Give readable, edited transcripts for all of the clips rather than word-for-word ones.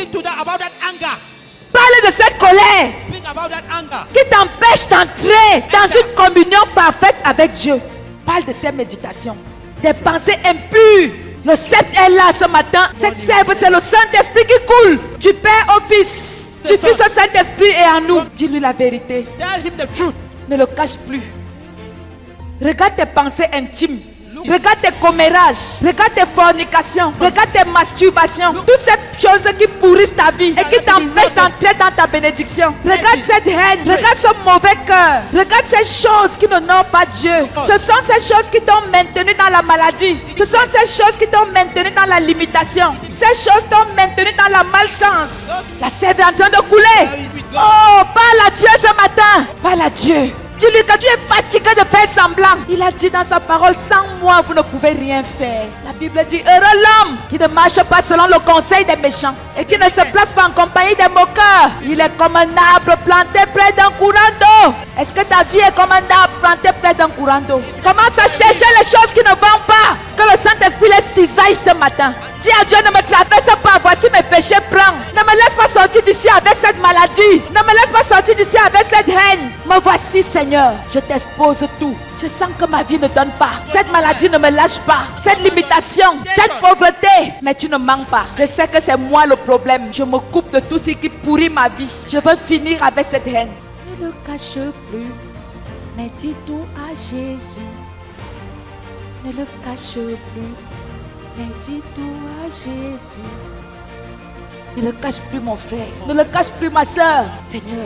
Speak to that about that anger. Parle de cette colère Speak about that anger. qui t'empêche d'entrer dans une communion parfaite avec Dieu. Parle de ces méditations, des pensées impures. Le sceptre est là ce matin. Cette sève, c'est le Saint-Esprit qui coule du Père au Fils. Du Fils au Saint-Esprit est en nous. Dis-lui la vérité. Tell him the truth. Ne le cache plus. Regarde tes pensées intimes. Regarde tes commérages. Regarde tes fornications. Regarde tes masturbations. Toutes ces choses qui pourrissent ta vie et qui t'empêchent d'entrer dans ta bénédiction. Regarde cette haine. Regarde ce mauvais cœur. Regarde ces choses qui n'honorent pas Dieu. Ce sont ces choses qui t'ont maintenu dans la maladie. Ce sont ces choses qui t'ont maintenu dans la limitation. Ces choses t'ont maintenu dans la malchance. La sève est en train de couler. Oh, parle à Dieu ce matin. Parle à Dieu. Dis-lui que tu es fatigué de faire semblant. Il a dit dans sa parole, sans moi, vous ne pouvez rien faire. La Bible dit, heureux l'homme qui ne marche pas selon le conseil des méchants et qui ne se place pas en compagnie des moqueurs. Il est comme un arbre planté près d'un courant d'eau. Est-ce que ta vie est comme un arbre planté près d'un courant d'eau? Commence à chercher les choses qui ne vont pas. Que le Saint-Esprit les cisaille ce matin. Dis à Dieu, ne me traverse pas, voici mes péchés, prends. Ne me laisse pas sortir d'ici avec cette maladie. Ne me laisse pas sortir d'ici avec cette haine. Me voici, Seigneur, je t'expose tout. Je sens que ma vie ne donne pas. Cette maladie ne me lâche pas. Cette limitation, cette pauvreté. Mais tu ne manques pas. Je sais que c'est moi le problème. Je me coupe de tout ce qui pourrit ma vie. Je veux finir avec cette haine. Ne le cache plus, mais dis tout à Jésus. Ne le cache plus, mais dis tout à Jésus. Ne le cache plus, mon frère. Ne le cache plus, ma soeur. Seigneur,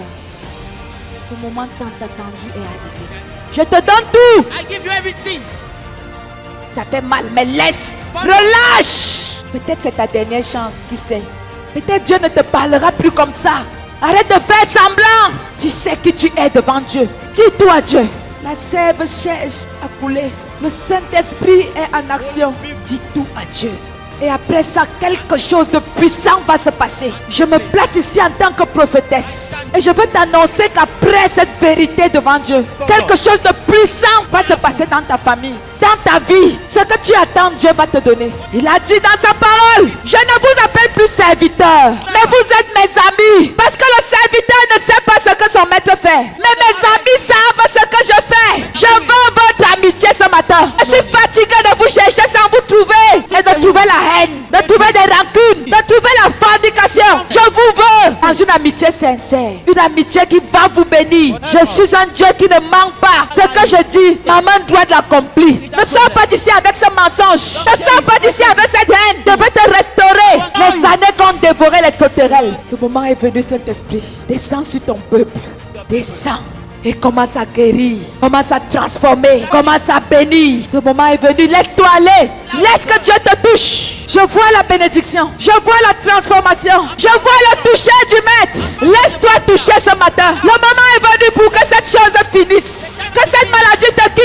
le moment tant attendu est arrivé. Je te donne tout. I give you everything. Ça fait mal, mais laisse. Relâche. Peut-être c'est ta dernière chance, qui sait. Peut-être Dieu ne te parlera plus comme ça. Arrête de faire semblant. Tu sais qui tu es devant Dieu. Dis-toi à Dieu. La sève cherche à couler. Le Saint-Esprit est en action. Dis tout à Dieu. Et après ça, quelque chose de puissant va se passer. Je me place ici en tant que prophétesse. Et je veux t'annoncer qu'après cette vérité devant Dieu, quelque chose de puissant va se passer dans ta famille, dans ta vie. Ce que tu attends, Dieu va te donner. Il a dit dans sa parole, je ne vous appelle plus serviteur, mais vous êtes mes amis. Parce que le serviteur ne sait pas ce que son maître fait. Mais mes amis savent ce que je fais. Je veux votre amitié ce matin. Je suis fatigué de vous chercher sans vous trouver. Et de trouver la haine, de trouver des rancunes, de trouver la fornication. Je vous veux dans une amitié sincère, une amitié qui va vous bénir. Je suis un Dieu qui ne manque pas. Ce que je dis, ma main droite l'accomplit. Ne sors pas d'ici avec ce mensonge. Ne sors pas d'ici avec cette haine. Je veux te restaurer. Les années qu'ont dévoré les sauterelles. Le moment est venu, Saint-Esprit. Descends sur ton peuple. Descends. Et commence à guérir, commence à transformer, commence à bénir. Le moment est venu, laisse-toi aller. Laisse que Dieu te touche. Je vois la bénédiction, je vois la transformation, je vois le toucher du maître. Laisse-toi toucher ce matin. Le moment est venu pour que cette chose finisse. Que cette maladie te quitte.